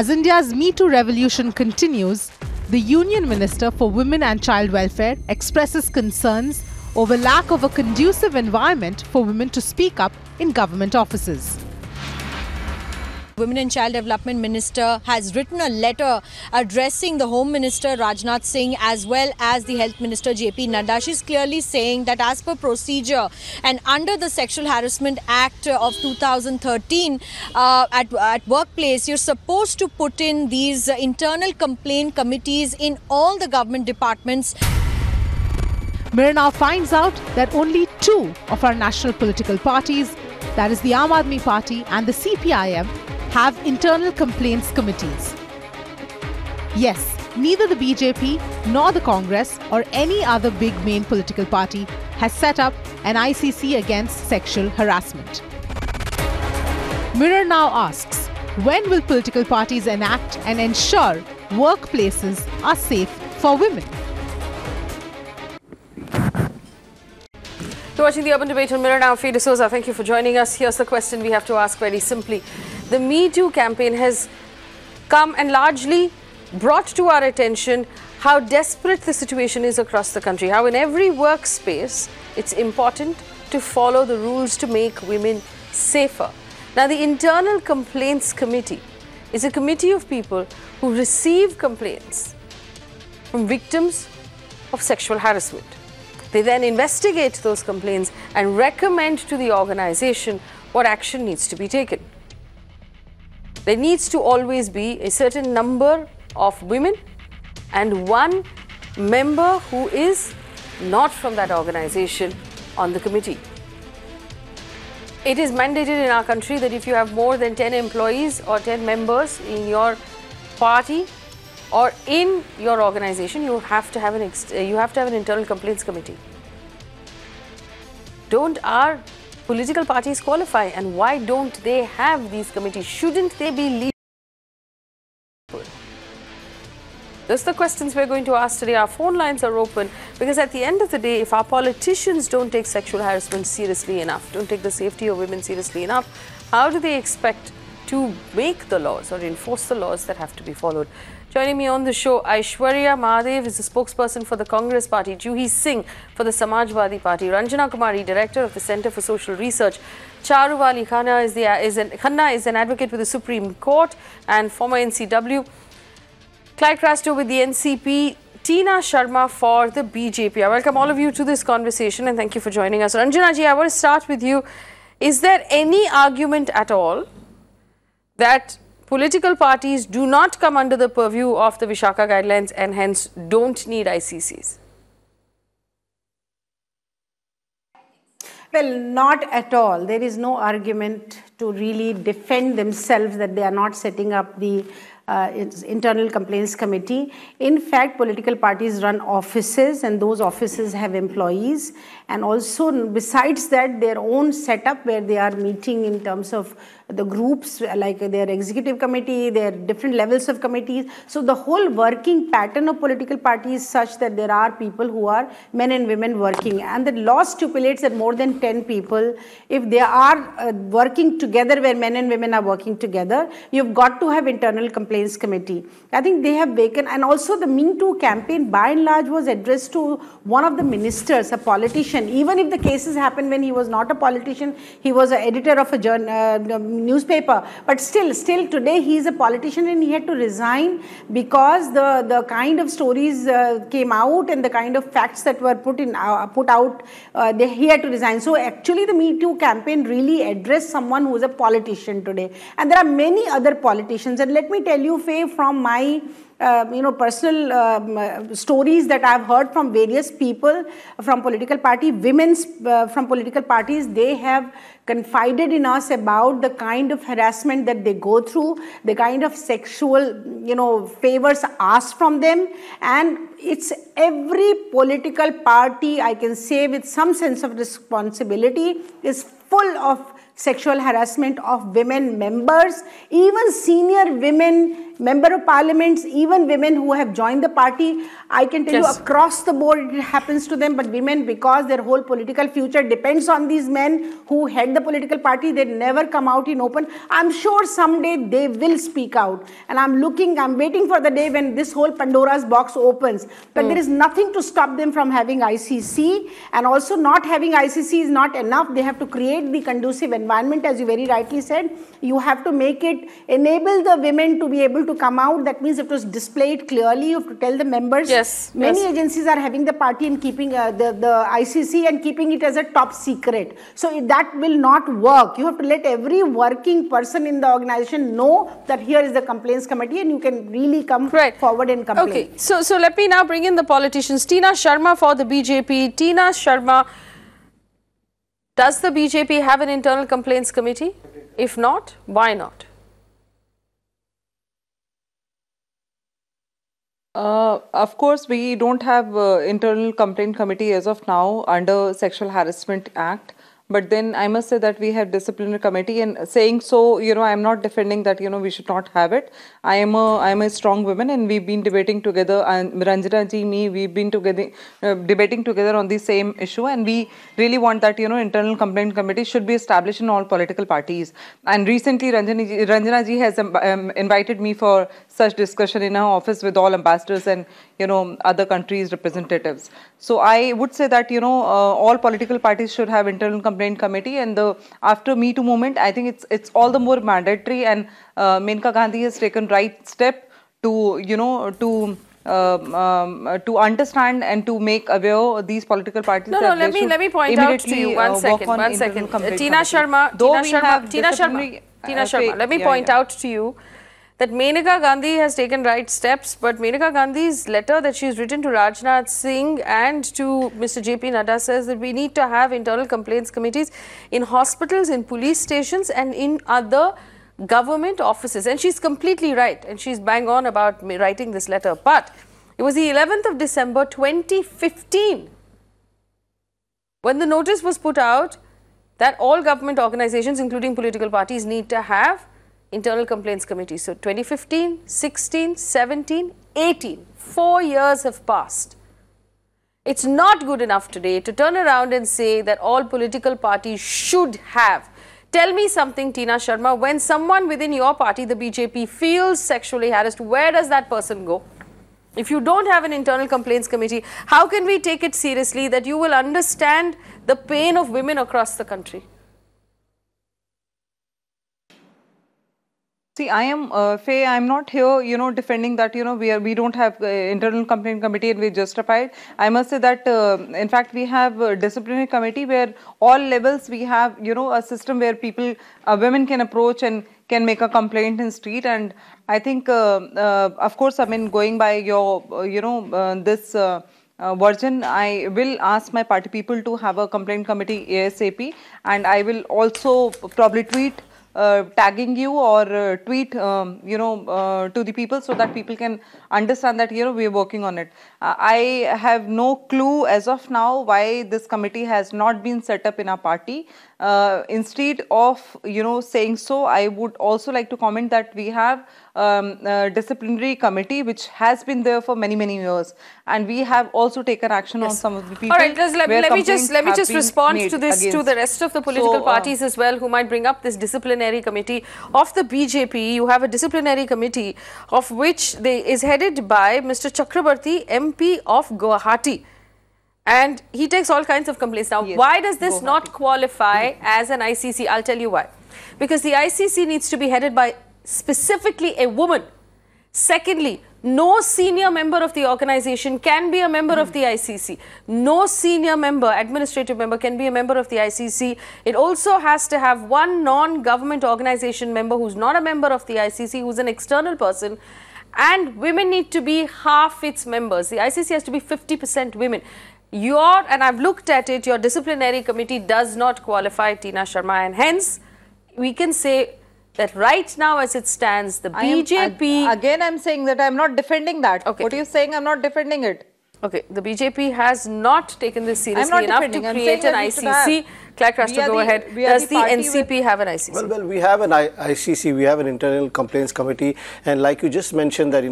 As India's Me Too revolution continues, the Union Minister for Women and Child Welfare expresses concerns over lack of a conducive environment for women to speak up in government offices. Women and Child Development Minister has written a letter addressing the Home Minister Rajnath Singh as well as the Health Minister JP Nadda. She's clearly saying that as per procedure and under the Sexual Harassment Act of 2013 at workplace, you're supposed to put in these internal complaint committees in all the government departments. Mirror now finds out that only two of our national political parties, that is the Aam Aadmi Party and the CPIM, have internal complaints committees. Yes, neither the BJP nor the Congress or any other big main political party has set up an ICC against sexual harassment. Mirror now asks, when will political parties enact and ensure workplaces are safe for women? You're watching the Urban Debate on Mirror now. Faye D'Souza, thank you for joining us. Here's the question we have to ask very simply. The Me Too campaign has come and largely brought to our attention how desperate the situation is across the country, how in every workspace it's important to follow the rules to make women safer. Now, the Internal Complaints Committee is a committee of people who receive complaints from victims of sexual harassment. They then investigate those complaints and recommend to the organization what action needs to be taken. There needs to always be a certain number of women and one member who is not from that organization on the committee. It is mandated in our country that if you have more than 10 employees or 10 members in your party or in your organization, you have to have an internal complaints committee. Don't our political parties qualify, and why don't they have these committees? Shouldn't they be legal? Those are the questions we're going to ask today. Our phone lines are open because at the end of the day, if our politicians don't take sexual harassment seriously enough, don't take the safety of women seriously enough, how do they expect to make the laws or enforce the laws that have to be followed? Joining me on the show, Aishwarya Mahadev is the spokesperson for the Congress Party, Juhi Singh for the Samajwadi Party, Ranjana Kumari, Director of the Centre for Social Research, Charuvali Khanna is an advocate with the Supreme Court and former NCW, Clyde Crasto with the NCP, Tina Sharma for the BJP. I welcome all of you to this conversation and thank you for joining us. Ranjana ji, I want to start with you. Is there any argument at all that political parties do not come under the purview of the Vishaka guidelines and hence don't need ICCs? Well, not at all. There is no argument to really defend themselves that they are not setting up the internal complaints committee. In fact, political parties run offices and those offices have employees, and also besides that their own setup where they are meeting in terms of the groups like their executive committee, their different levels of committees. So the whole working pattern of political parties is such that there are people who are men and women working, and the law stipulates that more than 10 people, if they are working together where men and women are working together, you've got to have internal complaints committee. I think they have vacant, and also the Me Too campaign by and large was addressed to one of the ministers, a politician. Even if the cases happened when he was not a politician, he was an editor of a newspaper, but still today he is a politician and he had to resign because the kind of stories came out and the kind of facts that were put out, he had to resign. So actually the Me Too campaign really addressed someone who is a politician today, and there are many other politicians. And let me tell you, Faye, from my personal stories that I've heard from various people from political party, from political parties, they have confided in us about the kind of harassment that they go through, the kind of sexual, favors asked from them, and it's every political party, I can say with some sense of responsibility, is full of sexual harassment of women members. Even senior women member of parliaments, even women who have joined the party. I can tell you across the board it happens to them, but women, because their whole political future depends on these men who head the political party, they never come out in open. I'm sure someday they will speak out. And I'm waiting for the day when this whole Pandora's box opens. But there is nothing to stop them from having ICC, and also not having ICC is not enough. They have to create the conducive environment, as you very rightly said. You have to make it, enable the women to be able to come out. That means you have to display it clearly. You have to tell the members. Many agencies are having the party and keeping the ICC and keeping it as a top secret. So that will not work. You have to let every working person in the organization know that here is the complaints committee, and you can really come forward and complain. Okay, so let me now bring in the politicians. Tina Sharma for the BJP. Tina Sharma, does the BJP have an internal complaints committee? If not, why not? Of course, we don't have internal complaint committee as of now under Sexual Harassment Act. But then I must say that we have disciplinary committee, and saying so, I'm not defending that, we should not have it. I am a strong woman, and we've been debating together, and Ranjana ji, we've been together, debating together on the same issue, and we really want that, internal complaint committee should be established in all political parties. And recently, Ranjana ji has invited me for such discussion in her office with all ambassadors and, other countries' representatives. So I would say that, all political parties should have internal complaint committee, and after Me Too movement, I think it's all the more mandatory, and Maneka Gandhi has taken right step to, to understand and to make aware these political parties. No, let me point out to you one second. Tina Sharma, let me point out to you that Maneka Gandhi has taken right steps, but Maneka Gandhi's letter that she's written to Rajnath Singh and to Mr. JP Nadda says that we need to have internal complaints committees in hospitals, in police stations, and in other government offices. And she's completely right, and she's bang on about me writing this letter. But it was the 11th of December 2015 when the notice was put out that all government organizations, including political parties, need to have internal complaints committees. So 2015, 16, 17, 18, 4 years have passed. It's not good enough today to turn around and say that all political parties should have. Tell me something, Tina Sharma, when someone within your party, the BJP, feels sexually harassed, where does that person go? If you don't have an internal complaints committee, how can we take it seriously that you will understand the pain of women across the country? See, I am, Faye, I'm not here, defending that, we don't have internal complaint committee and we're justified. I must say that, in fact, we have a disciplinary committee where all levels we have, a system where people, women can approach and can make a complaint in street. And I think, of course, going by your, this version, I will ask my party people to have a complaint committee ASAP, and I will also probably tweet tagging you or tweet, to the people so that people can understand that, we are working on it. I have no clue as of now why this committee has not been set up in our party. Instead of, saying so, I would also like to comment that we have a disciplinary committee which has been there for many, many years. And we have also taken action on some of the people. All right, let me just respond to this, to the rest of the political parties as well who might bring up this disciplinary committee of the BJP. You have a disciplinary committee of which is headed by Mr. Chakrabarti, MP of Guwahati. And he takes all kinds of complaints. Now, why does this not qualify as an ICC? I'll tell you why. Because the ICC needs to be headed by specifically a woman. Secondly, no senior member of the organization can be a member of the ICC. No senior member, administrative member, can be a member of the ICC. It also has to have one non-government organization member who's not a member of the ICC, who's an external person. And women need to be half its members. The ICC has to be 50% women. And I've looked at it, your disciplinary committee does not qualify, Tina Sharma, and hence we can say that right now as it stands, the BJP... Again, I'm saying that I'm not defending that. Okay. What are you saying? I'm not defending it. Okay, the BJP has not taken this seriously enough to create an ICC. Clerk has to go ahead. Does the NCP have an ICC? Well, we have an ICC, we have an internal complaints committee, and like you just mentioned that,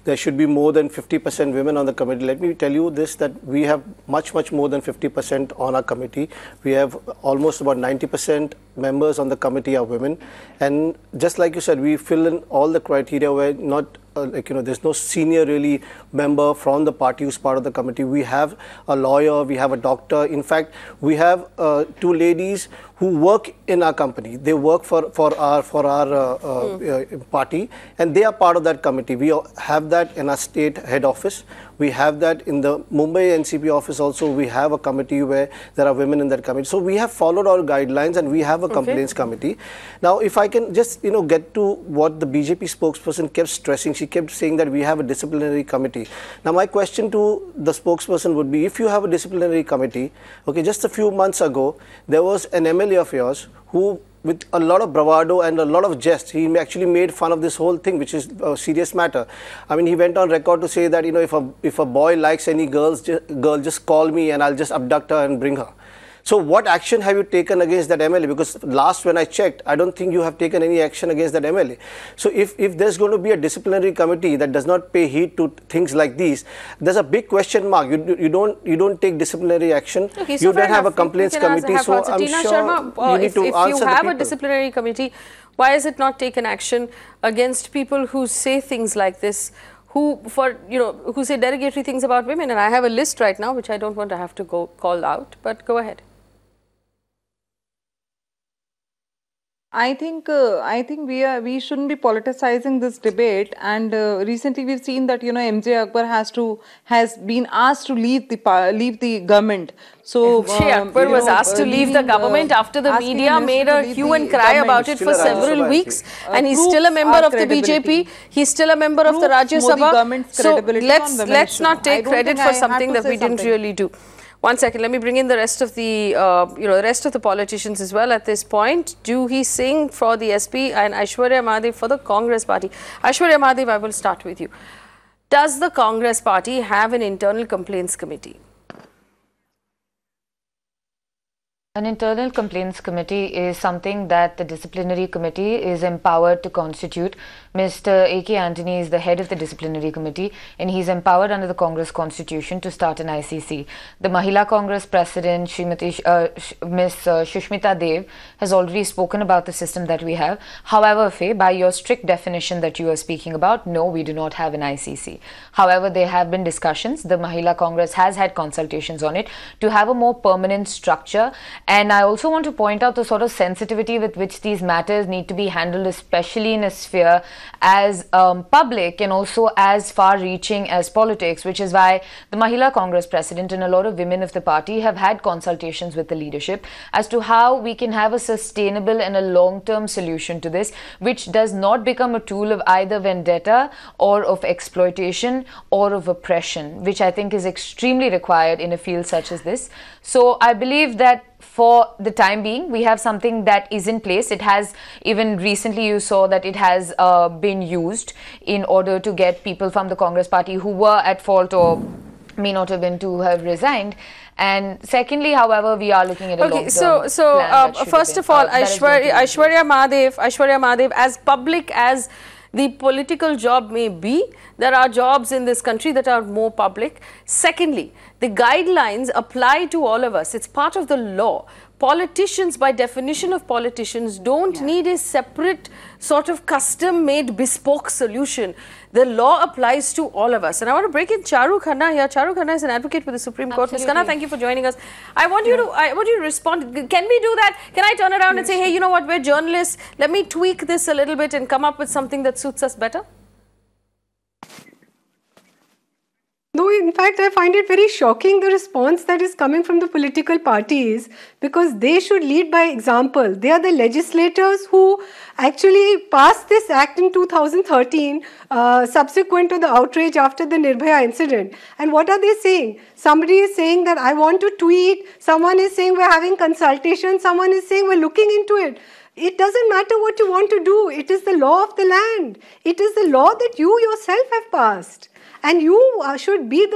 there should be more than 50% women on the committee. Let me tell you this, that we have much more than 50% on our committee. We have almost about 90% members on the committee are women, and just like you said, we fill in all the criteria where not there's no senior really member from the party who's part of the committee. We have a lawyer, we have a doctor. In fact, we have two ladies who work in our company. They work for our party, and they are part of that committee. We have that in our state head office. We have that in the Mumbai NCP office also. We have a committee where there are women in that committee. So we have followed our guidelines, and we have a complaints committee. Now, if I can just get to what the BJP spokesperson kept stressing, she kept saying that we have a disciplinary committee. Now, my question to the spokesperson would be, if you have a disciplinary committee, okay, just a few months ago, there was an MLA of yours who, with a lot of bravado and a lot of jest, he actually made fun of this whole thing, which is a serious matter. I mean, he went on record to say that, if a boy likes any girl, just call me and I'll just abduct her and bring her. So what action have you taken against that MLA? Because last when I checked, I don't think you have taken any action against that MLA. So if there's going to be a disciplinary committee that does not pay heed to things like these, there's a big question mark. You don't take disciplinary action. Okay, so you don't have a complaints committee. So I'm sure you need to answer the people. If you have a disciplinary committee, why is it not taken action against people who say things like this? Who say derogatory things about women? And I have a list right now, which I don't want to have to call out, but go ahead. I think we shouldn't be politicizing this debate. And recently we've seen that MJ Akbar has been asked to leave the government. So MJ Akbar was asked to leave the government after the media made a hue and cry about it for several weeks, and he's still a member of the BJP. He's still a member of the Rajya Sabha. So let's not take credit for something that we didn't really do. One second, let me bring in the rest of the rest of the politicians as well at this point. Juhi Singh for the SP and Aishwarya Mahadev for the Congress party. Aishwarya Mahadev, I will start with you. Does the Congress party have an internal complaints committee? An internal complaints committee is something that the disciplinary committee is empowered to constitute. Mr. A.K. Antony is the head of the disciplinary committee, and he's empowered under the Congress constitution to start an ICC. The Mahila Congress president, Ms. Shushmita Dev, has already spoken about the system that we have. However, Faye, by your strict definition that you are speaking about, no, we do not have an ICC. However, there have been discussions. The Mahila Congress has had consultations on it to have a more permanent structure. And I also want to point out the sort of sensitivity with which these matters need to be handled, especially in a sphere as public and also as far-reaching as politics, which is why the Mahila Congress president and a lot of women of the party have had consultations with the leadership as to how we can have a sustainable and a long-term solution to this, which does not become a tool of either vendetta or of exploitation or of oppression, which I think is extremely required in a field such as this. So I believe that for the time being, we have something that is in place. It has, even recently you saw that it has been used in order to get people from the Congress party who were at fault or may not have been to have resigned. And secondly, however, we are looking at a long-term plan. First of all, Aishwarya Mahadev, as public as the political job may be, there are jobs in this country that are more public. Secondly, the guidelines apply to all of us. It's part of the law. Politicians, by definition of politicians, don't need a separate sort of custom-made bespoke solution. The law applies to all of us. And I want to break in Charu Khanna here. Charu Khanna is an advocate with the Supreme Court. Ms. Khanna, thank you for joining us. I want you to respond. Can we do that? Can I turn around and say, hey, you know what, we're journalists. Let me tweak this a little bit and come up with something that suits us better? No, in fact, I find it very shocking, the response that is coming from the political parties, because they should lead by example. They are the legislators who actually passed this act in 2013, subsequent to the outrage after the Nirbhaya incident. And what are they saying? Somebody is saying that I want to tweet, someone is saying we're having consultation, someone is saying we're looking into it. It doesn't matter what you want to do. It is the law of the land. It is the law that you yourself have passed. and you should be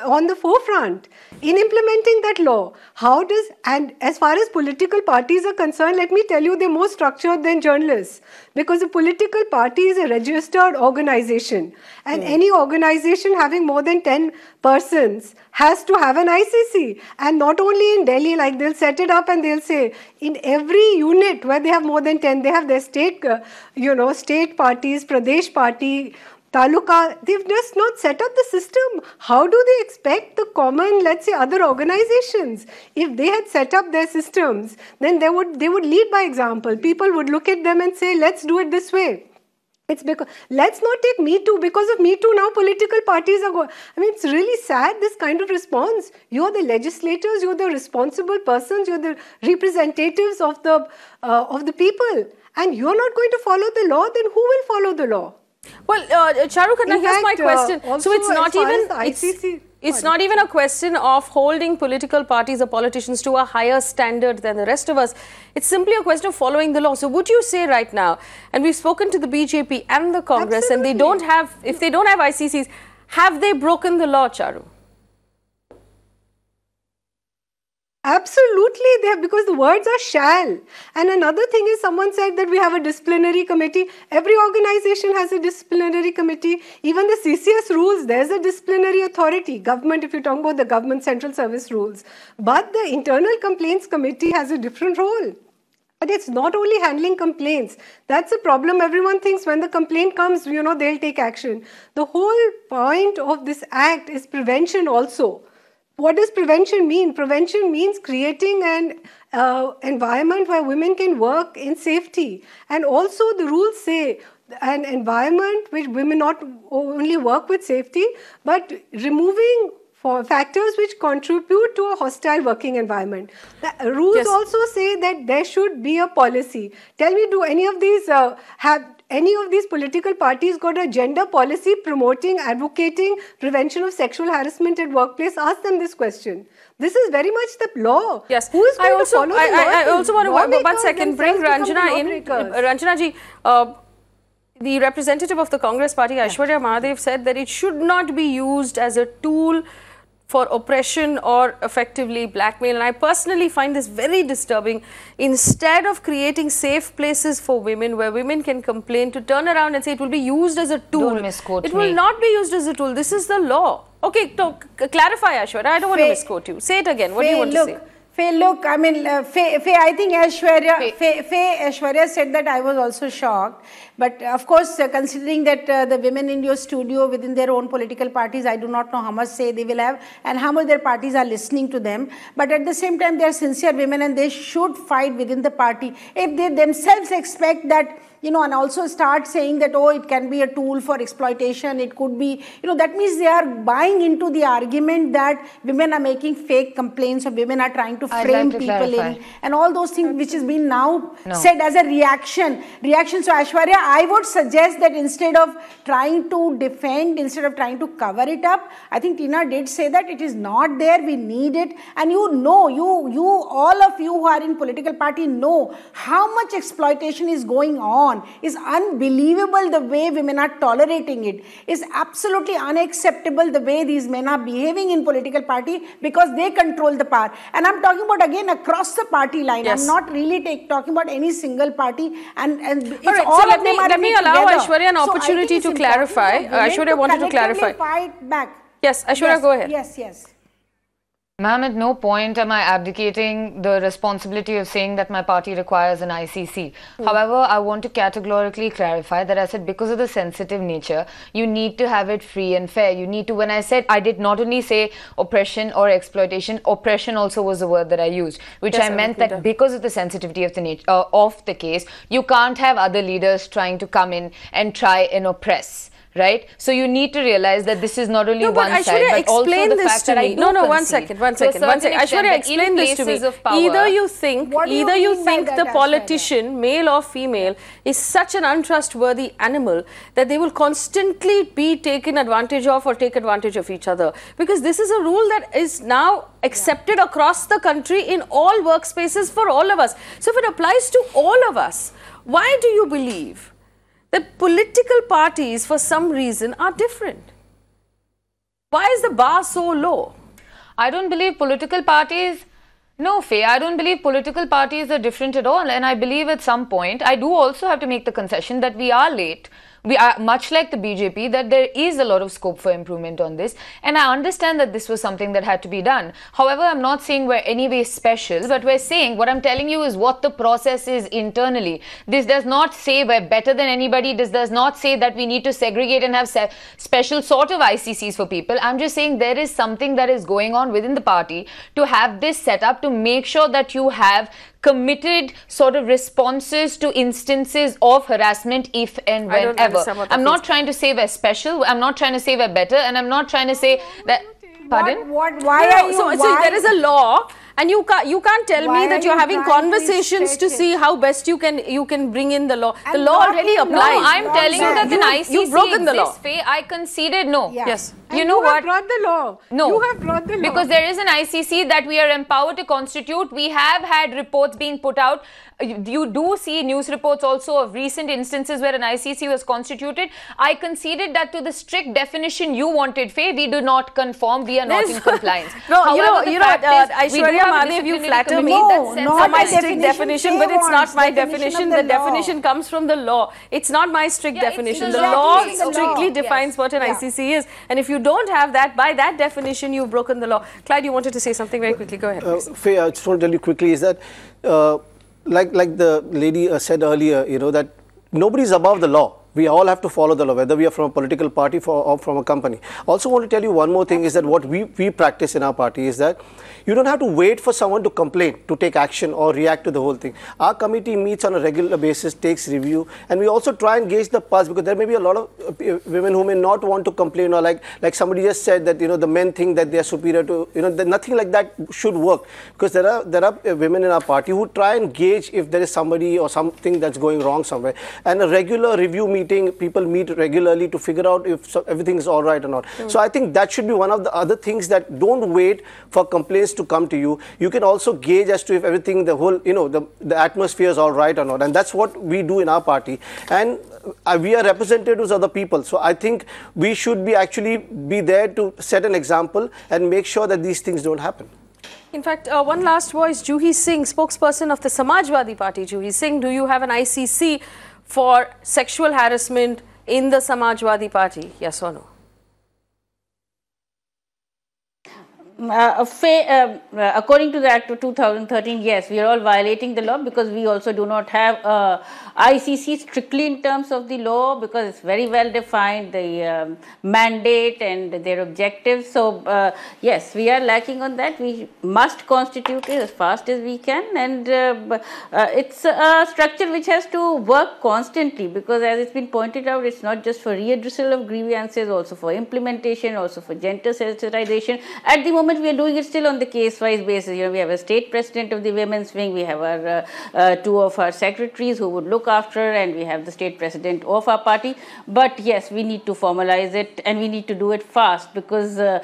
on the forefront in implementing that law. How does, and as far as political parties are concerned, let me tell you, they're more structured than journalists, because a political party is a registered organization, and any organization having more than 10 persons has to have an ICC. And not only in Delhi, like they'll set it up and they'll say in every unit where they have more than 10, they have their state, state parties, Pradesh party, Taluka. They've just not set up the system. How do they expect the common, let's say, other organizations? If they had set up their systems, then they would lead by example. People would look at them and say, let's do it this way. It's because, let's not take Me Too. Because of Me Too, now political parties are going. I mean, it's really sad, this kind of response. You're the legislators, you're the responsible persons, you're the representatives of the people. And you're not going to follow the law, then who will follow the law? Well, Charu Khanna, here's my question. So it's not even it's not even a question of holding political parties or politicians to a higher standard than the rest of us. It's simply a question of following the law. So would you say right now, and we've spoken to the BJP and the Congress, Absolutely. and they don't have, if they don't have ICCs, have they broken the law, Charu? Absolutely, they have, because the words are shall. And another thing is, someone said that we have a disciplinary committee. Every organization has a disciplinary committee. Even the CCS rules, there's a disciplinary authority. Government, if you're talking about the government central service rules. But the internal complaints committee has a different role. But it's not only handling complaints. That's a problem. Everyone thinks when the complaint comes, they'll take action. The whole point of this act is prevention also. What does prevention mean? Prevention means creating an environment where women can work in safety. And also the rules say an environment which women not only work with safety, but removing factors which contribute to a hostile working environment. The rules also say that there should be a policy. Tell me, do any of these any of these political parties got a gender policy promoting, advocating prevention of sexual harassment at workplace? Ask them this question. This is very much the law. Yes. Who is going to follow the law? I also want to, one second, bring Ranjana in. Ranjana ji, the representative of the Congress party, Aishwarya Mahadev, said that it should not be used as a tool for oppression or effectively blackmail. And I personally find this very disturbing. Instead of creating safe places for women where women can complain, to turn around and say it will be used as a tool. Don't misquote me. It will not be used as a tool. This is the law. Okay, clarify, Aishwarya. I don't want to misquote you. Say it again. What do you want to say? Faye, look, I mean, Faye, I think Aishwarya said that. I was also shocked. But of course, considering that the women in your studio within their own political parties, I do not know how much say they will have and how much their parties are listening to them. But at the same time, they are sincere women and they should fight within the party. If they themselves expect that, and also start saying that, oh, it can be a tool for exploitation, it could be, that means they are buying into the argument that women are making fake complaints or women are trying to frame people in and all those things which has been now said as a reaction. So Aishwarya, I would suggest that instead of trying to defend, instead of trying to cover it up, I think Tina did say that it is not there, we need it. And all of you who are in political party know how much exploitation is going on. Is unbelievable the way women are tolerating it. Is absolutely unacceptable the way these men are behaving in political party because they control the power. And I'm talking about again across the party line. I'm not really talking about any single party. And it's all so of them are let me allow together. Aishwarya an opportunity to clarify. Aishwarya wanted to clarify. Fight back. Yes, Aishwarya, go ahead. Yes. Ma'am, at no point am I abdicating the responsibility of saying that my party requires an ICC. However, I want to categorically clarify that I said because of the sensitive nature, you need to have it free and fair. You need to, when I said, I did not only say oppression or exploitation, oppression also was the word that I used, which I meant that because of the sensitivity of the nature of the case, you can't have other leaders trying to come in and try and oppress. Right? So you need to realize that this is not only one side, but also the fact that I do one second. Aishwarya, explain this to me. Either you think the politician, male or female, is such an untrustworthy animal that they will constantly be taken advantage of or take advantage of each other. Because this is a rule that is now accepted across the country in all workspaces for all of us. So if it applies to all of us, why do you believe that political parties for some reason are different? Why is the bar so low? I don't believe political parties... No, Faye, I don't believe political parties are different at all. And I believe at some point, I do also have to make the concession that we are late. We are much like the BJP, that there is a lot of scope for improvement on this. And I understand that this was something that had to be done. However, I'm not saying we're anyway special, but we're saying what I'm telling you is what the process is internally. This does not say we're better than anybody. This does not say that we need to segregate and have special sort of ICCs for people. I'm just saying there is something that is going on within the party to have this set up to make sure that you have committed sort of responses to instances of harassment if and whenever. I'm not trying to say we're special, I'm not trying to say we're better, and I'm not trying to say that... Pardon? Why are you... So there is a law, and you can't tell me that you're having conversations to see how best you can bring in the law. The law already applies. No, I'm telling you that an ICC you've broken the law. Faye, I conceded no. Yeah. Yes. And you know what? You have brought the law. No. You have brought the law. Because there is an ICC that we are empowered to constitute. We have had reports being put out. You do see news reports also of recent instances where an ICC was constituted. I conceded that to the strict definition you wanted, Faye, we do not conform. We are not in compliance. No, However, you know, Aishwarya Madhav, you flatter me. Not my strict definition, but it's not my definition. The definition comes from the law. It's not my strict definition. The law strictly defines what an ICC is. And if you don't have that, by that definition, you've broken the law. Clyde, you wanted to say something very quickly. Go ahead. Faye, I just want to tell you quickly is that, like the lady said earlier, you know, that nobody's above the law. We all have to follow the law, whether we are from a political party or from a company. Also want to tell you one more thing is that what we practice in our party is that you don't have to wait for someone to complain, to take action or react to the whole thing. Our committee meets on a regular basis, takes review, and we also try and gauge the pulse, because there may be a lot of women who may not want to complain, or like somebody just said that, you know, the men think that they are superior to, you know, nothing like that should work, because there are women in our party who try and gauge if there is somebody or something that's going wrong somewhere. And a regular review meeting, people meet regularly to figure out if everything is all right or not. So I think that should be one of the other things, that don't wait for complaints to come to you. You can also gauge as to if everything, the whole, you know, the atmosphere is all right or not. And that's what we do in our party. And we are representatives of the people. So I think we should actually be there to set an example and make sure that these things don't happen. In fact, one last voice, Juhi Singh, spokesperson of the Samajwadi Party. Juhi Singh, do you have an ICC for sexual harassment in the Samajwadi Party? Yes or no? According to the Act of 2013, yes, we are all violating the law, because we also do not have ICC strictly in terms of the law, because it's very well defined, the mandate and their objectives. So, yes, we are lacking on that. We must constitute it as fast as we can, and it's a structure which has to work constantly, because as it's been pointed out, it's not just for readdressal of grievances, also for implementation, also for gender sensitization. At the moment, we are doing it still on the case-wise basis. You know, we have a state president of the women's wing, we have our two of our secretaries who would look after, and we have the state president of our party. But yes, we need to formalize it, and we need to do it fast, because a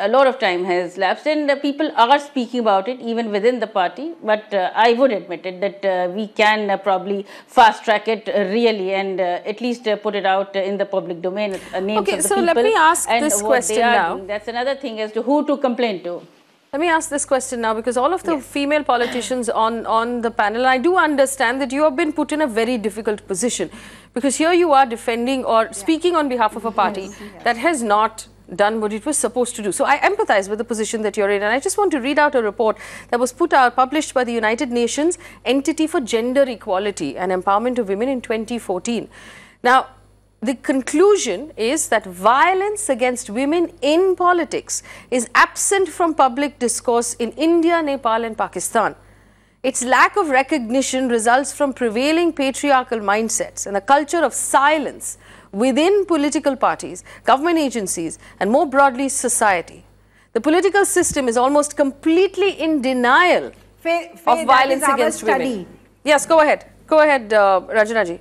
lot of time has lapsed, and people are speaking about it even within the party. But I would admit it that we can probably fast track it really, and at least put it out in the public domain, names of the people. Okay, so let me ask this question now. That's another thing as to who to complain to. Let me ask this question now, because all of the female politicians on the panel, I do understand that you have been put in a very difficult position, because here you are defending or speaking on behalf of a party that has not done what it was supposed to do. So I empathize with the position that you're in, and I just want to read out a report that was published by the United Nations Entity for Gender Equality and Empowerment of Women in 2014. Now, the conclusion is that violence against women in politics is absent from public discourse in India, Nepal and Pakistan. Its lack of recognition results from prevailing patriarchal mindsets and a culture of silence within political parties, government agencies and more broadly society. The political system is almost completely in denial of violence against women. Yes, go ahead. Go ahead, Ranjana ji.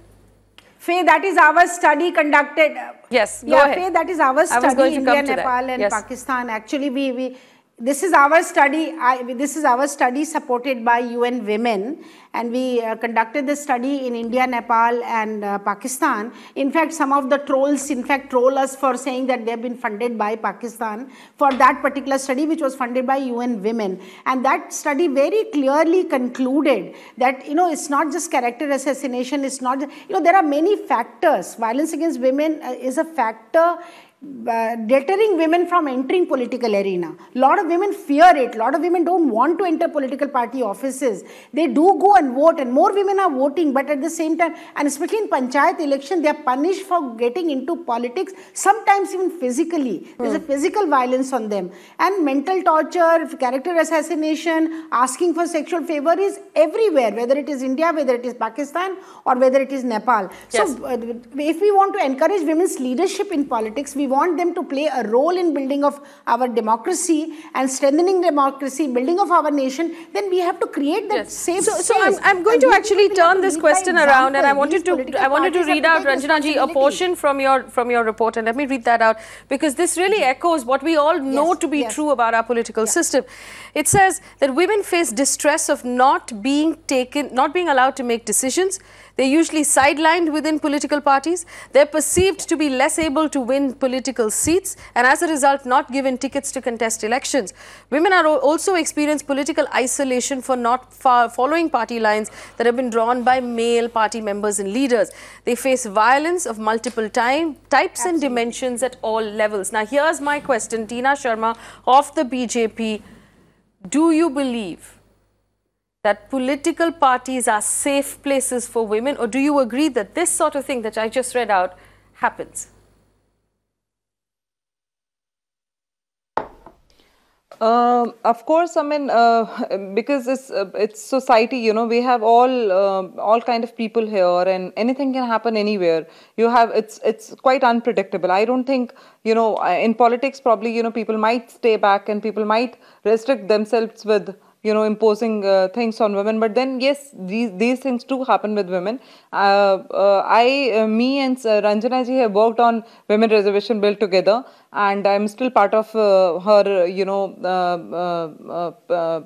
Faye, that is our study conducted. Yes, go ahead. Faye, that is our study, India, Nepal and Pakistan. Actually, this is our study. This is our study supported by UN Women, and we conducted this study in India, Nepal, and Pakistan. In fact, some of the trolls, troll us for saying that they have been funded by Pakistan for that particular study, which was funded by UN Women. And that study very clearly concluded that it's not just character assassination. It's not. There are many factors. Violence against women is a factor deterring women from entering political arena. A lot of women fear it. A lot of women don't want to enter political party offices. They do go and vote, and more women are voting, but at the same time, and especially in panchayat election, they are punished for getting into politics, sometimes even physically. There's a physical violence on them. And mental torture, character assassination, asking for sexual favor is everywhere, whether it is India, whether it is Pakistan, or whether it is Nepal. Yes. So if we want to encourage women's leadership in politics, we want them to play a role in building of our democracy and strengthening democracy, building of our nation, then we have to create that safe space. So I'm going to actually turn this question around, and I wanted to read out, Ranjana ji, a portion from your report, and let me read that out, because this really echoes what we all know to be true about our political system. It says that women face distress of not being allowed to make decisions. They're usually sidelined within political parties. They're perceived to be less able to win political seats, and as a result not given tickets to contest elections. Women are also experience political isolation for not following party lines that have been drawn by male party members and leaders. They face violence of multiple types and dimensions at all levels. Now here's my question, Tina Sharma of the BJP. Do you believe that political parties are safe places for women, or do you agree that this sort of thing that I just read out happens? Of course, I mean, because it's society, we have all kind of people here, and anything can happen anywhere. It's quite unpredictable. I don't think, in politics probably, people might stay back and people might restrict themselves with imposing things on women, but then yes, these things do happen with women. Me and Ranjana ji have worked on women reservation bill together, and I'm still part of her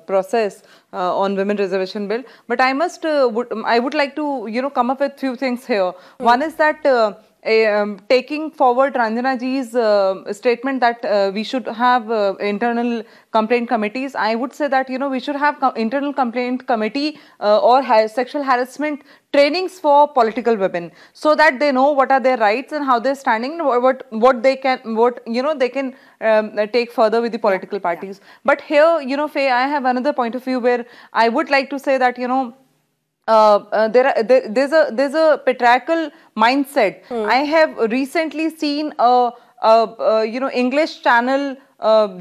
process on women reservation bill. But I would like to come up with few things here. One is that taking forward Ranjana ji's statement that we should have internal complaint committees, I would say that we should have internal complaint committee or sexual harassment trainings for political women, so that they know what are their rights and how they're standing, what they can take further with the political parties. But here, Faye, I have another point of view where I would like to say that there's a patriarchal mindset. I have recently seen a English channel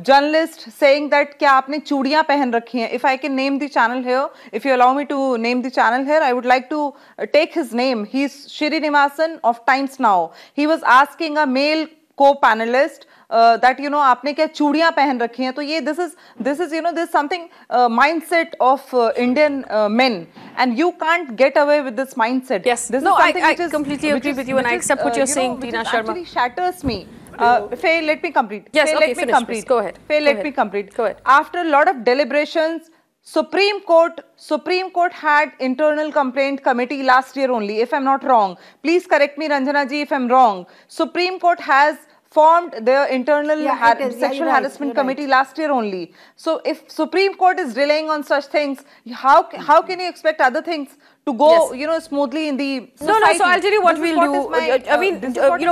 journalist saying that क्या आपने चूड़ियां पहन रखी हैं. If I can name the channel here, if you allow me to name the channel here, I would like to take his name. He's Shri Nivasan of Times Now. He was asking a male co-panelist that आपने क्या चूड़ियां पहन रखी हैं. तो ये this is there's something mindset of Indian men, and you can't get away with this mindset. Yes, this no, is I completely agree with you, and I accept what you're saying, Tina Sharma. Actually shatters me. Faye, let me complete. Yes, Faye, okay, let me finish, complete. please. Go ahead. Faye, let me complete. Go ahead. After a lot of deliberations, Supreme Court had internal complaint committee last year only, if I'm not wrong. Please correct me, Ranjana ji, if I'm wrong. Supreme Court has formed their internal sexual harassment committee last year only. So if Supreme Court is relying on such things, how can you expect other things to go smoothly in the society? No, so I'll tell you what we'll do. I mean,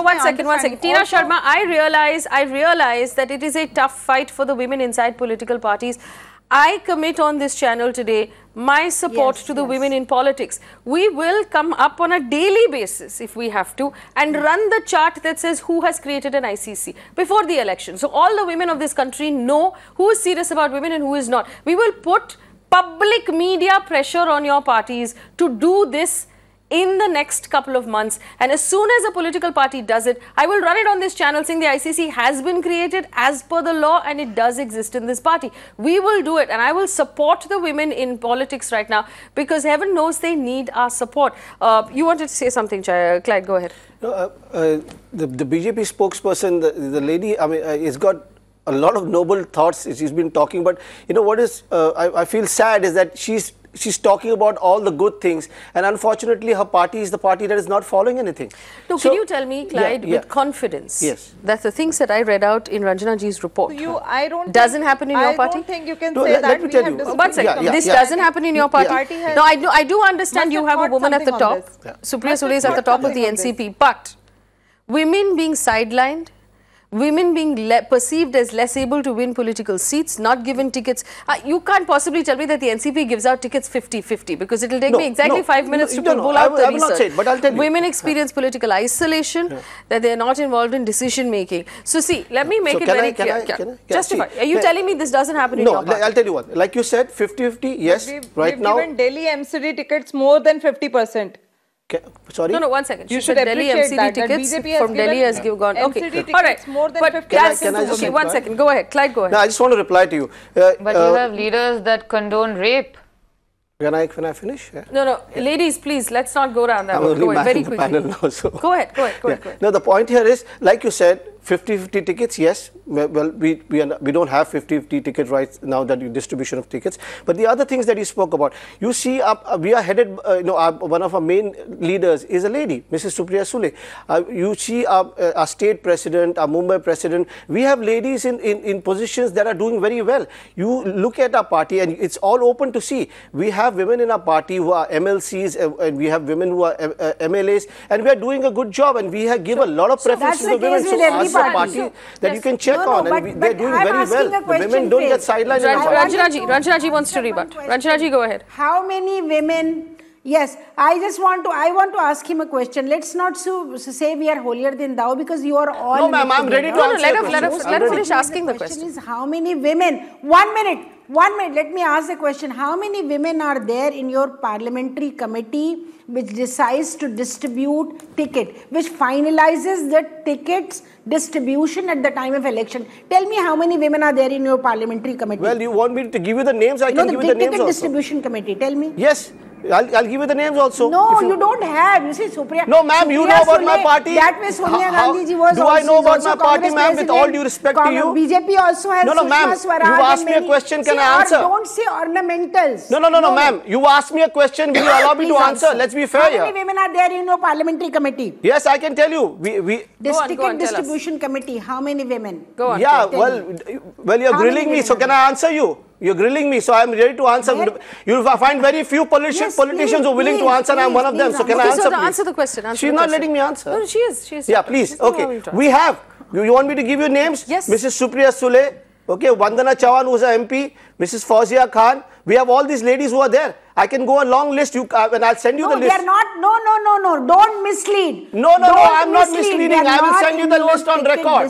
one second. Tina Sharma, I realize that it is a tough fight for the women inside political parties. I commit on this channel today my support to the women in politics. We will come up on a daily basis, if we have to, and run the chart that says who has created an ICC before the election. So all the women of this country know who is serious about women and who is not. We will put public media pressure on your parties to do this in the next couple of months, and as soon as a political party does it, I will run it on this channel saying the ICC has been created as per the law and it does exist in this party. We will do it, and I will support the women in politics right now, because heaven knows they need our support. You wanted to say something, Clyde, go ahead. No, the BJP spokesperson, the lady, I mean, has got a lot of noble thoughts she's been talking, but you know what is I feel sad is that she's talking about all the good things, and unfortunately her party is the party that is not following anything. No, so, can you tell me, Clyde, with confidence, that the things that I read out in Ranjana ji's report doesn't happen in your party? I don't think you can say that. Let me tell you. One second. This doesn't happen in your party. No, I do understand you have a woman at the top. Supriya Sule is at the top of the NCP, but women being sidelined, women being perceived as less able to win political seats, not given tickets. You can't possibly tell me that the NCP gives out tickets 50-50, because it will take me exactly 5 minutes to pull out the research. I will not say it, but I'll tell you. Women experience political isolation, that they are not involved in decision making. So see, let me make it very clear. Justify. Are you telling me this doesn't happen in your party? No, I'll tell you what. Like you said, 50-50, yes, right now. We've given Delhi MCD tickets more than 50%. Sorry? No, 1 second. You should Delhi MCD tickets from Delhi has gone. Okay, all right. More than but 50%. Can I just okay, 1 second. Go ahead. Clyde, go ahead. No, I just want to reply to you. But you have leaders that condone rape. Can I finish? Yeah. No, ladies, please, let's not go down that road. Go ahead, very quickly. Now, so. Go ahead. No, the point here is, like you said, 50-50 tickets, yes. Well, we don't have 50-50 ticket rights now, that distribution of tickets. But the other things that you spoke about, you see, we are headed, one of our main leaders is a lady, Mrs. Supriya Sule. You see our state president, our Mumbai president, we have ladies in positions that are doing very well. You look at our party and it's all open to see. We have women in our party who are MLCs, and we have women who are MLAs, and we are doing a good job, and we have give a lot of preference to the women. So as a party that you can check on, and they're doing very well. The women don't get sidelined. Ranjana ji wants to rebut. Ranjana ji, go ahead. How many women? Yes, I want to ask him a question. Let's not say we are holier than thou, because you are all. No, ma'am, I'm ready to answer. Let her finish asking the question. Is how many women? 1 minute. 1 minute. Let me ask the question. How many women are there in your parliamentary committee which decides to distribute ticket, which finalizes the tickets distribution at the time of election? Tell me how many women are there in your parliamentary committee. Well, you want me to give you the names? I can give you the names also. Ticket distribution committee. Tell me. Yes. I'll give you the names also. No, you don't have. You see, Supriya. No, ma'am, you know about my party. That way, Sonia Gandhi ji was. Do I know about my party, ma'am? With all due respect to you. BJP also has. No, ma'am. You asked me a question. Can I answer? Don't say ornamentals. No, ma'am. You asked me a question. Will you allow me to answer? Let's be fair here. How many women are there in your parliamentary committee? Yes, I can tell you. Ticket distribution committee. How many women? Go on. Yeah, well, you're grilling me. So can I answer you? You're grilling me, so I'm ready to answer. You'll find very few politicians who are willing to answer, and I'm one of them. So can I answer, so answer the question. She's not letting me answer. No, she is. Yeah, please. Okay. We have. You want me to give you names? Yes. Mrs. Supriya Sule. Okay. Vandana Chavan, who's a MP. Mrs. Fauzia Khan. We have all these ladies who are there. I can go a long list. And I'll send you the list. No, they are not. No. Don't mislead. No. I'm not misleading. I will send you the list on record.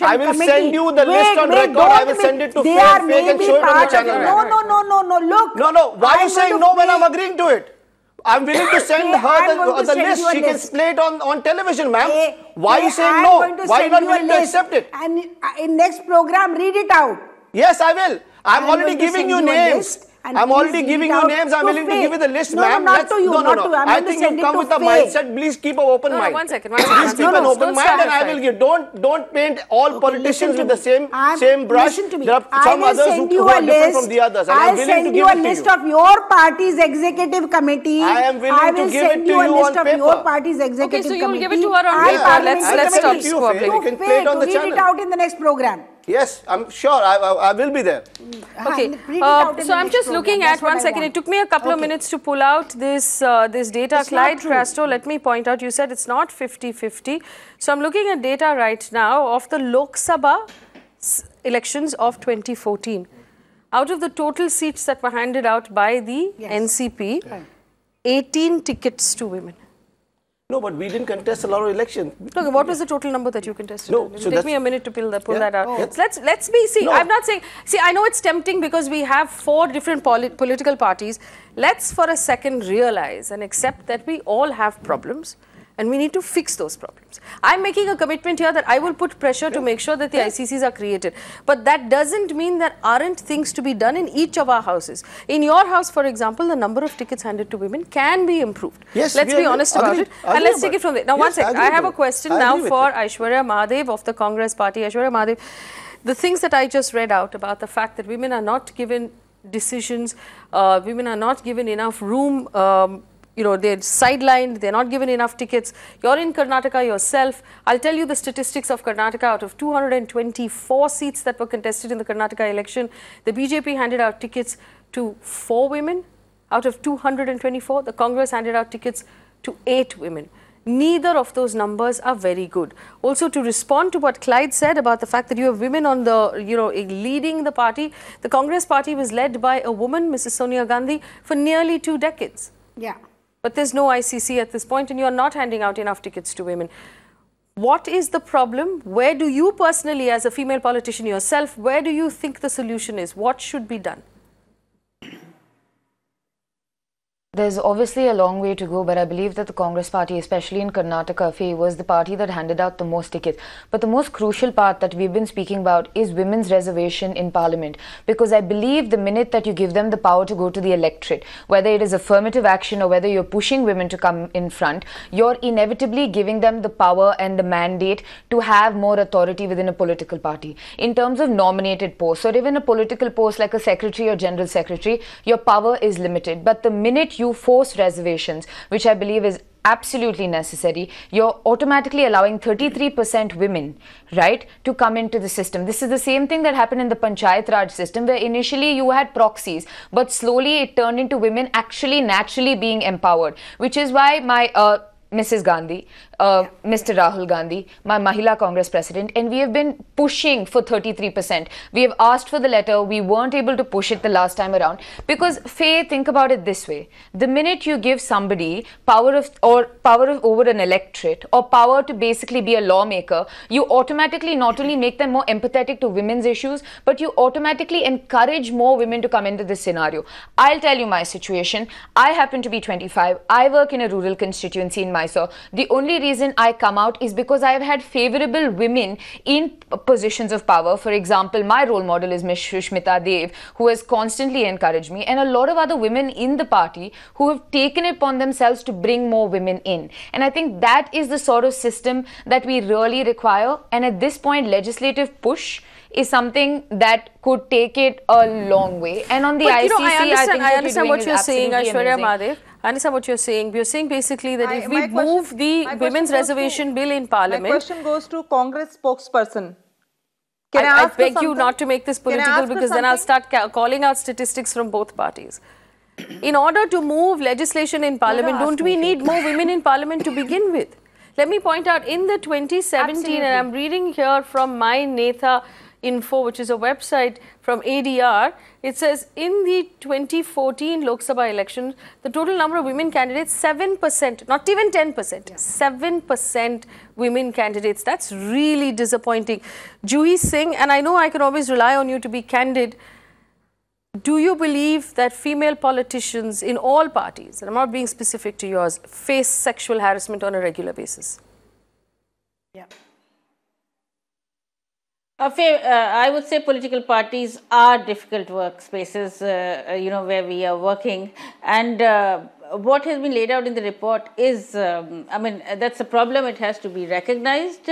I will send you the list on record. I will send it to Faye and show it on the channel. No. Look. No. Why are you saying no when I'm agreeing to it? I'm willing to send her the list. She can play it on television, ma'am. Why are you saying no? Why are you not willing to accept it? And in next program, read it out. Yes, I will. I'm already giving you names. I'm already giving you names. I'm willing to give you the list, ma'am. No, not to you. I think you've come with a mindset. Please keep an open mind. 1 second. Please keep an open mind, and I will give. Don't paint all politicians with the same brush. There are some others who are different from the others, and I'm willing to give it to you. I'll send you a list of your party's executive committee. I am willing to give it to you on paper. I will send you a list of your party's executive committee. Okay, so you'll give it to her on paper. Let's stop squabbling. You can play it on the channel. Read it out in the next program. Yes, I'm sure. I will be there. Okay. So I'm just looking at 1 second. It took me a couple of minutes to pull out this data. Clyde Castro, let me point out, you said it's not 50-50. So I'm looking at data right now of the Lok Sabha elections of 2014. Out of the total seats that were handed out by the NCP, 18 tickets to women. No, but we didn't contest a lot of elections. Okay, what was the total number that you contested? No, it will take me a minute to pull that out. So let's be, I'm not saying, I know it's tempting because we have 4 different political parties. Let's for a second realize and accept that we all have problems and we need to fix those problems. I'm making a commitment here that I will put pressure to make sure that the ICCs are created. But that doesn't mean there aren't things to be done in each of our houses. In your house, for example, the number of tickets handed to women can be improved. Yes, let's be honest about it. And let's take it from there. Now, 1 second. I have a question now for Aishwarya Mahadev of the Congress party. Aishwarya Mahadev, the things that I just read out about the fact that women are not given decisions, women are not given enough room, you know, they're sidelined, they're not given enough tickets. You're in Karnataka yourself. I'll tell you the statistics of Karnataka. Out of 224 seats that were contested in the Karnataka election, the BJP handed out tickets to 4 women. Out of 224, the Congress handed out tickets to 8 women. Neither of those numbers are very good. Also, to respond to what Clyde said about the fact that you have women on the, you know, leading the party, the Congress party was led by a woman, Mrs. Sonia Gandhi, for nearly 2 decades. Yeah. But there's no ICC at this point, and you're not handing out enough tickets to women. What is the problem? Where do you personally, as a female politician yourself, where do you think the solution is? What should be done? There's obviously a long way to go, but I believe that the Congress party, especially in Karnataka, Faye, was the party that handed out the most tickets. But the most crucial part that we've been speaking about is women's reservation in parliament. Because I believe the minute that you give them the power to go to the electorate, whether it is affirmative action or whether you're pushing women to come in front, you're inevitably giving them the power and the mandate to have more authority within a political party. In terms of nominated posts, or even a political post like a secretary or general secretary, your power is limited. But the minute you force reservations, which I believe is absolutely necessary, you're automatically allowing 33% women, right, to come into the system. This is the same thing that happened in the Panchayat Raj system, where initially you had proxies, but slowly it turned into women actually naturally being empowered, which is why my Mrs. Gandhi, Mr. Rahul Gandhi, my Mahila Congress president, and we have been pushing for 33%. We have asked for the letter. We weren't able to push it the last time around because, Faye, think about it this way. The minute you give somebody power over an electorate or power to basically be a lawmaker, you automatically not only make them more empathetic to women's issues, but you automatically encourage more women to come into this scenario. I'll tell you my situation. I happen to be 25. I work in a rural constituency in Mysore. The only reason I come out is because I have had favorable women in positions of power. For example, my role model is Ms. Shushmita Dev, who has constantly encouraged me, and a lot of other women in the party who have taken it upon themselves to bring more women in. And I think that is the sort of system that we really require. And at this point, legislative push is something that could take it a long way. And on the ICC, I understand what you're saying, Aishwarya Madhav. I understand what you're saying. You're saying basically that if we move the women's reservation bill in parliament... My question goes to Congress spokesperson. I beg you not to make this political, because then I'll start calling out statistics from both parties. In order to move legislation in parliament, don't we need more women in parliament to begin with? Let me point out, in the 2017, and I'm reading here from My Netha Info, which is a website from ADR, it says in the 2014 Lok Sabha election, the total number of women candidates, 7%, not even 10%, 7% women candidates. That's really disappointing. Juhi Singh, and I know I can always rely on you to be candid, do you believe that female politicians in all parties, and I'm not being specific to yours, face sexual harassment on a regular basis? Yeah. I would say political parties are difficult workspaces, where we are working, and what has been laid out in the report is, that's a problem. It has to be recognized.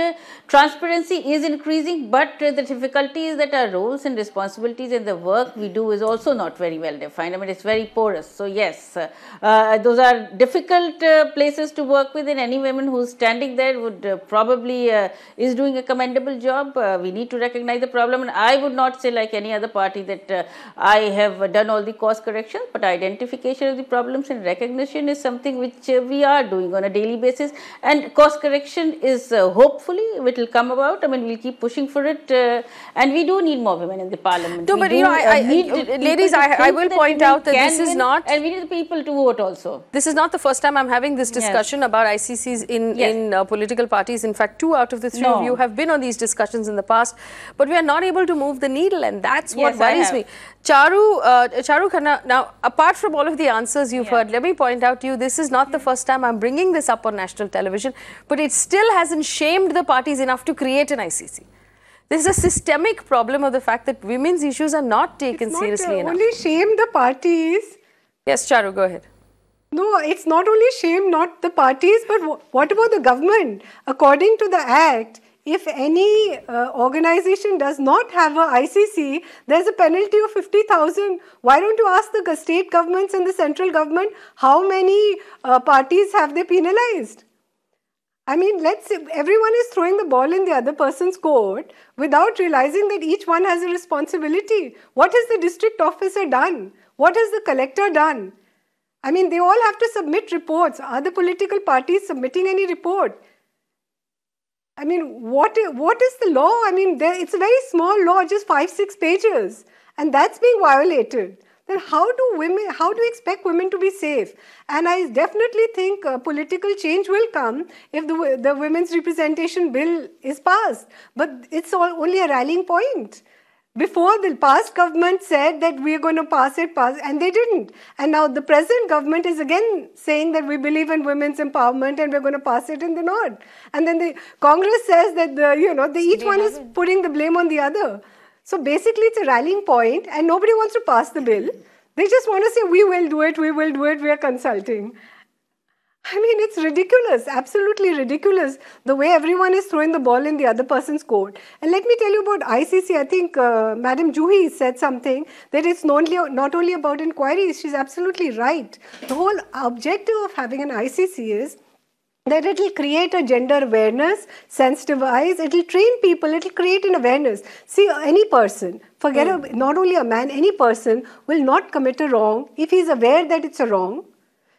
Transparency is increasing, but the difficulty is that our roles and responsibilities in the work we do is also not very well defined. It's very porous. So yes, those are difficult places to work with, and any woman who's standing there would probably is doing a commendable job. We need to recognize the problem, and I would not say, like any other party, that I have done all the course corrections, but identification of the problems and recognition is something which we are doing on a daily basis, and course correction is hopefully it will come about. We'll keep pushing for it, and we do need more women in the parliament. No, but ladies, I will point out that this is not, and we need the people to vote also. This is not the first time I'm having this discussion about ICCs in political parties. In fact, 2 out of the 3 of you have been on these discussions in the past, but we are not able to move the needle, and that's what worries me. Charu Khanna, now apart from all of the answers you've heard, let me point out to you, this is not the first time I'm bringing this up on national television, but it still hasn't shamed the parties enough to create an ICC. This is a systemic problem of the fact that women's issues are not taken seriously enough. Only shame the parties. Yes, Charu, go ahead. No, it's not only shame, not the parties, but what about the government? According to the Act, if any organization does not have a ICC, there's a penalty of 50,000. Why don't you ask the state governments and the central government how many parties have they penalized? I mean, let's say everyone is throwing the ball in the other person's court without realizing that each one has a responsibility. What has the district officer done? What has the collector done? I mean, they all have to submit reports. Are the political parties submitting any report? I mean, what is the law? I mean, it's a very small law, just 5-6 pages, and that's being violated. Then how do you expect women to be safe? And I definitely think political change will come if the women's representation bill is passed. But it's only a rallying point. Before, the past government said that we are going to pass it, and they didn't. And now the present government is again saying that we believe in women's empowerment and we're going to pass it, and they're not. And then the Congress says that each one is putting the blame on the other. So basically, it's a rallying point, and nobody wants to pass the bill. They just want to say, we will do it, we are consulting. I mean, it's ridiculous, absolutely ridiculous, the way everyone is throwing the ball in the other person's court. And let me tell you about ICC. I think Madam Juhi said something, that it's not only about inquiries. She's absolutely right. The whole objective of having an ICC is that it will create a gender awareness, sensitivize, it will train people, it will create an awareness. See, any person, not only a man, any person will not commit a wrong if he is aware that it's a wrong.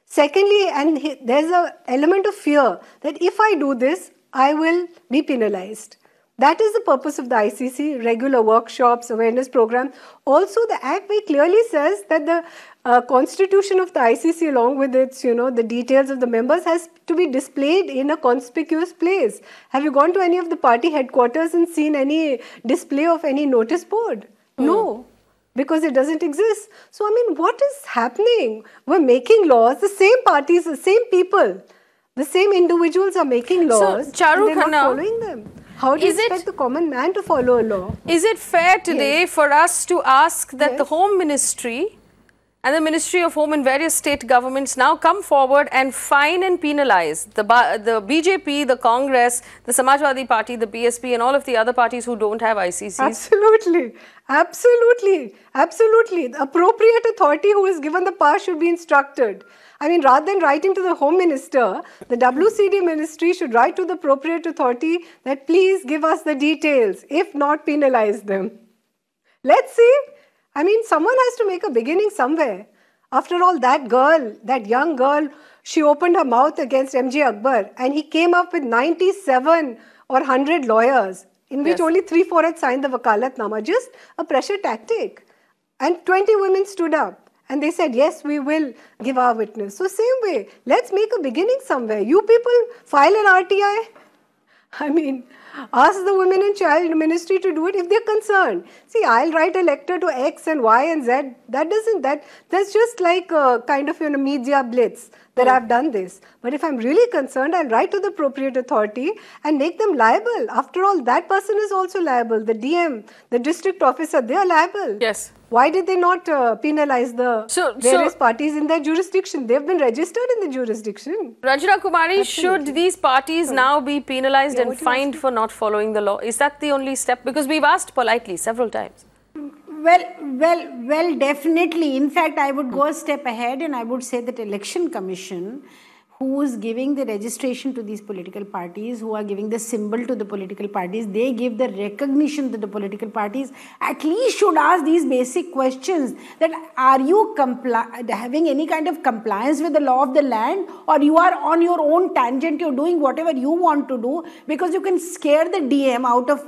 Secondly, there's an element of fear that if I do this, I will be penalized. That is the purpose of the ICC, regular workshops, awareness program. Also, the Act very clearly says that the constitution of the ICC, along with its, the details of the members, has to be displayed in a conspicuous place. Have you gone to any of the party headquarters and seen any display of any notice board? No, because it doesn't exist. So, I mean, what is happening? We're making laws, the same parties, the same people, the same individuals are making laws, and they're not following them. How do you expect the common man to follow a law? Is it fair today for us to ask that the Home Ministry and the Ministry of Home and various state governments now come forward and fine and penalize the BJP, the Congress, the Samajwadi Party, the BSP and all of the other parties who don't have ICCs? Absolutely. Absolutely. Absolutely. The appropriate authority who is given the power should be instructed. I mean, rather than writing to the Home Minister, the WCD Ministry should write to the appropriate authority that please give us the details, if not penalize them. Let's see. I mean, someone has to make a beginning somewhere. After all, that girl, that young girl, she opened her mouth against MJ Akbar and he came up with 97 or 100 lawyers, in which only 3-4 had signed the Wakalatnama, just a pressure tactic. And 20 women stood up. And they said, yes, we will give our witness. So same way, let's make a beginning somewhere. You people file an RTI. I mean, ask the Women and Child Ministry to do it if they're concerned. See, I'll write a letter to X and Y and Z. That's just like a kind of, media blitz that I've done this. But if I'm really concerned, I'll write to the appropriate authority and make them liable. After all, that person is also liable. The DM, the district officer, they are liable. Yes. Why did they not penalize the various parties in their jurisdiction? They've been registered in the jurisdiction. Ranjana Kumari, should these parties now be penalized and fined for not following the law? Is that the only step? Because we've asked politely several times. Well, definitely. In fact, I would go a step ahead and I would say that Election Commission, who is giving the registration to these political parties, who are giving the symbol to the political parties, they give the recognition to the political parties, at least should ask these basic questions that are you having any kind of compliance with the law of the land, or you are on your own tangent, you're doing whatever you want to do because you can scare the DM out of,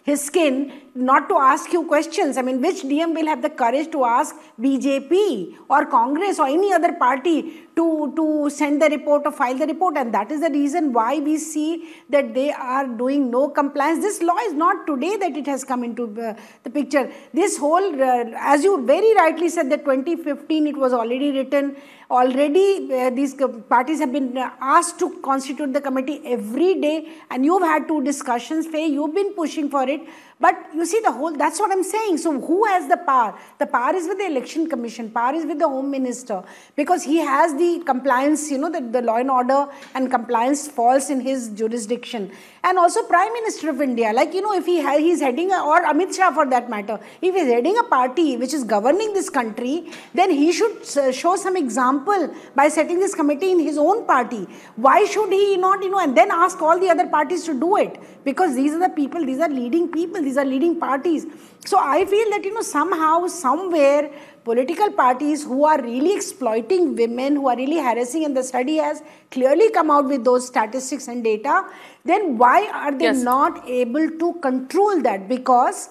his skin not to ask you questions. I mean, which DM will have the courage to ask BJP or Congress or any other party to send the report or file the report? And that is the reason why we see that they are doing no compliance. This law is not today that it has come into the picture. This whole, as you very rightly said, that 2015 it was already written. Already these parties have been asked to constitute the committee every day, and you've had 2 discussions, Faye, you've been pushing for it. But you see that's what I'm saying. So who has the power? The power is with the Election Commission, power is with the Home Minister, because he has the compliance, the that the law and order and compliance falls in his jurisdiction. And also Prime Minister of India, like, if he's heading, or Amit Shah for that matter, if he's heading a party which is governing this country, then he should show some example by setting this committee in his own party. Why should he not, and then ask all the other parties to do it? Because these are the people, these are leading people, these are leading parties. So I feel that, somehow, somewhere, political parties who are really exploiting women, who are really harassing, and the study has clearly come out with those statistics and data, then why are they not able to control that? Because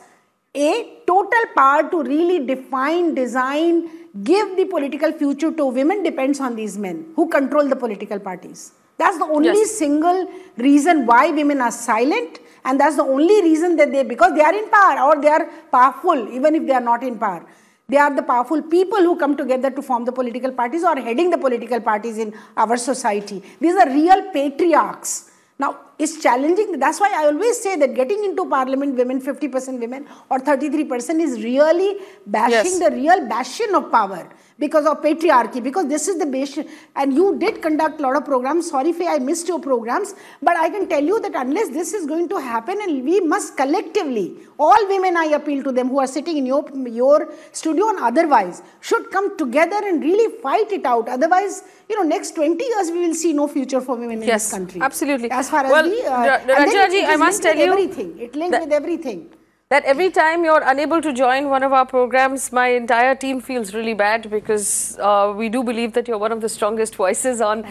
total power to really define, design, give the political future to women depends on these men who control the political parties. That's the only single reason why women are silent, and that's the only reason that because they are in power, or they are powerful, even if they are not in power. They are the powerful people who come together to form the political parties or heading the political parties in our society. These are real patriarchs. Now, it's challenging. That's why I always say that getting into parliament, women, 50% women or 33% is really bashing the real bastion of power because of patriarchy, because this is the bastion. And you did conduct a lot of programs. Sorry, Faye, I missed your programs. But I can tell you that unless this is going to happen, and we must collectively, all women, I appeal to them who are sitting in your studio and otherwise, should come together and really fight it out. Otherwise, next 20 years, we will see no future for women in this country. Absolutely. As far as Ranjana, I must tell you, it linked with everything. That every time you're unable to join one of our programs, my entire team feels really bad, because we do believe that you're one of the strongest voices on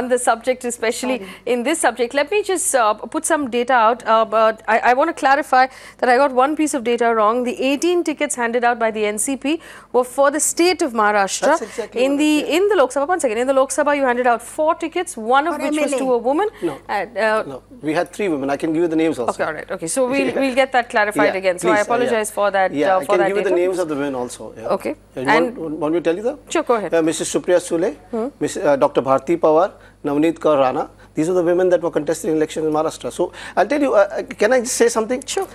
the subject, especially in this subject. Let me just put some data out. But I want to clarify that I got one piece of data wrong. The 18 tickets handed out by the NCP were for the state of Maharashtra. That's exactly in the Lok Sabha, once again, in the Lok Sabha, you handed out 4 tickets, one of which was to a woman. No, no, we had 3 women. I can give you the names also. Okay, all right. Okay, so we'll get that clarified again. So please, I apologize for that. Yeah, I can give you the data. names of the women also. Yeah. Okay. And want me to tell you them? Sure, go ahead. Mrs. Supriya Sule, Dr. Bharti Pawar, Navneet Kaur Rana. These are the women that were contesting elections in Maharashtra. So I'll tell you, can I just say something? Sure.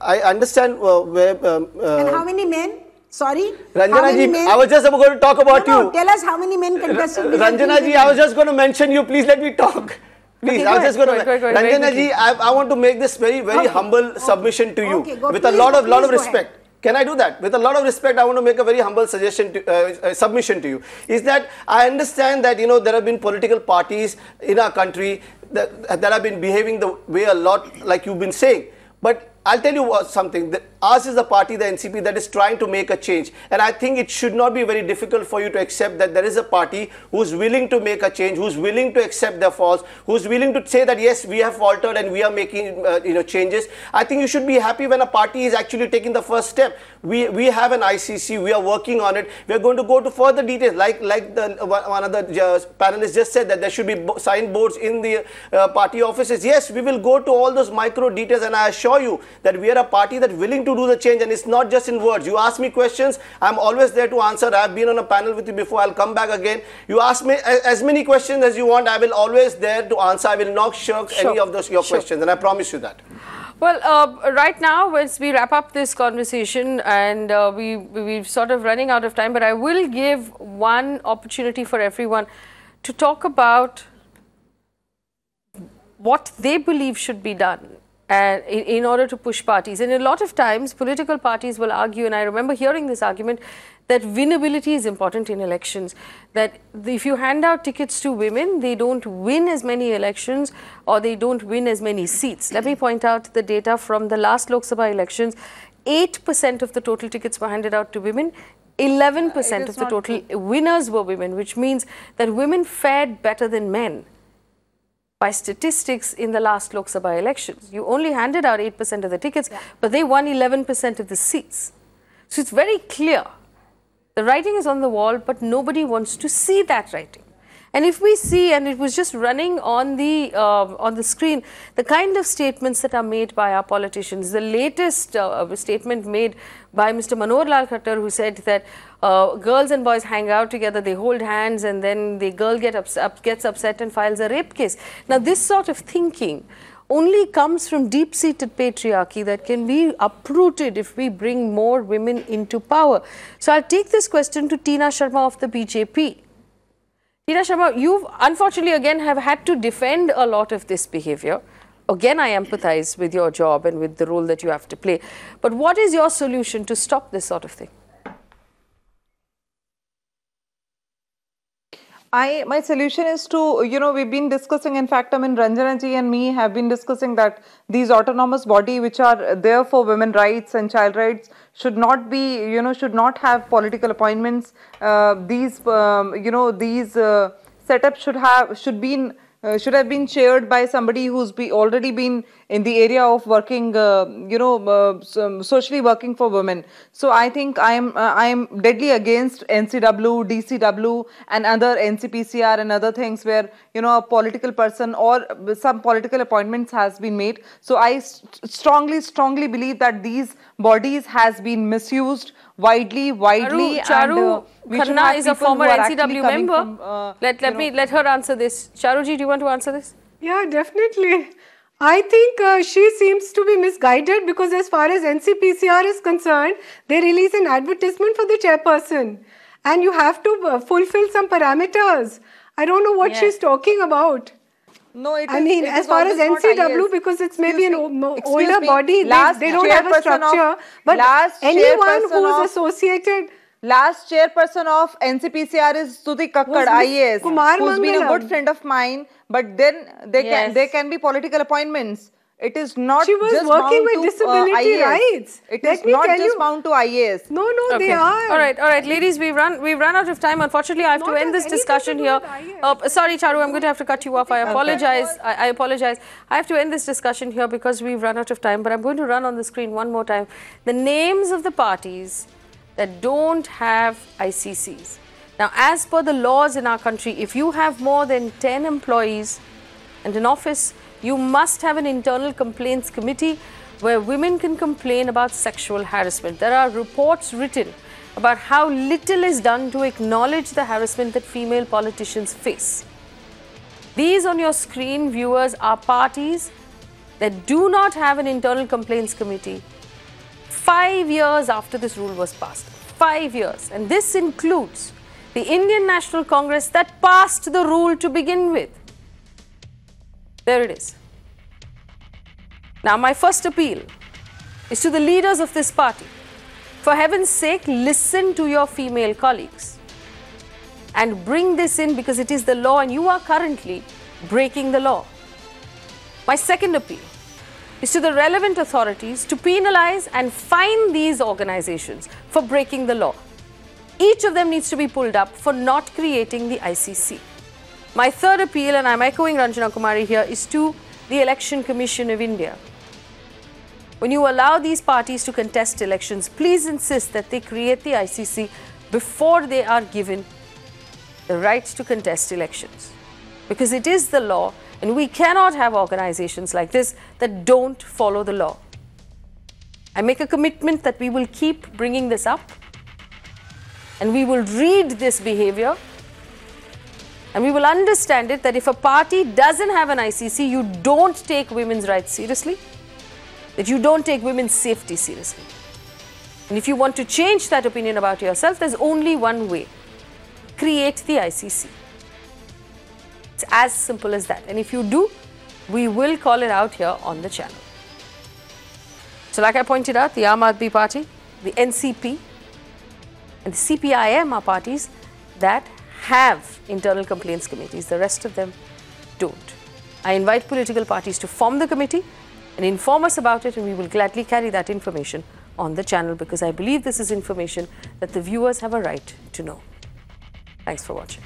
I understand where... and how many men? Sorry? Ranjana ji, I was just going to talk about you. Tell us how many men contested. Ranjana ji, I was just going to mention you. Please let me talk. Please, I was just going to... Ranjana ji, I want to make this very humble submission to you with a lot of respect. Can I do that? With a lot of respect, I want to make a very humble suggestion, submission to you. Is that I understand that, there have been political parties in our country that have been behaving the way a lot like you've been saying. But I'll tell you something. Ours is a party, the NCP, that is trying to make a change. And I think it should not be very difficult for you to accept that there is a party who's willing to make a change, who's willing to accept their faults, who's willing to say that, yes, we have faltered and we are making changes. I think you should be happy when a party is actually taking the first step. We have an ICC, we are working on it. We are going to go to further details, like one of the panelists just said, that there should be signboards in the party offices. Yes, we will go to all those micro details, and I assure you that we are a party that's willing to do the change, and it's not just in words. You ask me questions, I'm always there to answer. I've been on a panel with you before, I'll come back again. You ask me as many questions as you want, I will always there to answer. I will not shirk any of your questions, and I promise you that. Well, right now, as we wrap up this conversation, and we're sort of running out of time, but I will give one opportunity for everyone to talk about what they believe should be done in order to push parties. And a lot of times, political parties will argue, and I remember hearing this argument, that winnability is important in elections, that if you hand out tickets to women, they don't win as many elections, or they don't win as many seats. Let me point out the data from the last Lok Sabha elections. 8% of the total tickets were handed out to women. 11% of the total winners were women, which means that women fared better than men by statistics in the last Lok Sabha elections. You only handed out 8% of the tickets, but they won 11% of the seats. So it's very clear. The writing is on the wall, but nobody wants to see that writing. And if we see, and it was just running on the screen, the kind of statements that are made by our politicians. The latest statement made by Mr. Manohar Lal Khattar, who said that girls and boys hang out together, they hold hands, and then the girl gets upset and files a rape case. Now, this sort of thinking only comes from deep-seated patriarchy that can be uprooted if we bring more women into power. So I'll take this question to Tina Sharma of the BJP. Tina Sharma, you unfortunately again have had to defend a lot of this behavior. Again, I empathize with your job and with the role that you have to play. But what is your solution to stop this sort of thing? My solution is to, we've been discussing, in fact, Ranjana ji and me have been discussing that these autonomous body which are there for women rights and child rights should not be, should not have political appointments. These setups should have been chaired by somebody who's already been in the area of working, socially working for women. So I think I am deadly against NCW, DCW, and other NCPCR and other things where a political person or some political appointments has been made. So I strongly believe that these bodies has been misused widely. Charu Khanna is a former NCW member. Let her answer this. Charuji, do you want to answer this? Yeah, definitely. I think she seems to be misguided because as far as NCPCR is concerned, they release an advertisement for the chairperson and you have to fulfill some parameters. I don't know what she's talking about. No, as far as NCW, because it's maybe an older body, they don't have a structure. But anyone who is associated... Last chairperson of NCPCR is Stuti Kakkad, IAS, who's been a good friend of mine. But then there can be political appointments. It is not she was just working bound with to disability rights. It is not just bound to IAS. No, they are. All right, ladies, we've run out of time. Unfortunately, I have to end this discussion here. Sorry, Charu, I'm going to have to cut you off. I apologize. I apologize. I have to end this discussion here because we've run out of time. But I'm going to run on the screen one more time the names of the parties that don't have ICCs. Now, as per the laws in our country, if you have more than 10 employees and an office, you must have an internal complaints committee where women can complain about sexual harassment. There are reports written about how little is done to acknowledge the harassment that female politicians face. These on your screen, viewers, are parties that do not have an internal complaints committee 5 years after this rule was passed. 5 years. And this includes the Indian National Congress that passed the rule to begin with. There it is. Now, my first appeal is to the leaders of this party. For heaven's sake, listen to your female colleagues and bring this in because it is the law and you are currently breaking the law. My second appeal is to the relevant authorities to penalize and fine these organizations for breaking the law. Each of them needs to be pulled up for not creating the ICC. My third appeal, and I'm echoing Ranjana Kumari here, is to the Election Commission of India. When you allow these parties to contest elections, please insist that they create the ICC before they are given the rights to contest elections. Because it is the law. And we cannot have organizations like this that don't follow the law. I make a commitment that we will keep bringing this up and we will read this behavior and we will understand it that if a party doesn't have an ICC, you don't take women's rights seriously, that you don't take women's safety seriously. And if you want to change that opinion about yourself, there's only one way: create the ICC. It's as simple as that. And if you do, we will call it out here on the channel. So like I pointed out, the Aam Aadmi Party, the NCP and the CPIM are parties that have internal complaints committees. The rest of them don't. I invite political parties to form the committee and inform us about it, and we will gladly carry that information on the channel because I believe this is information that the viewers have a right to know. Thanks for watching.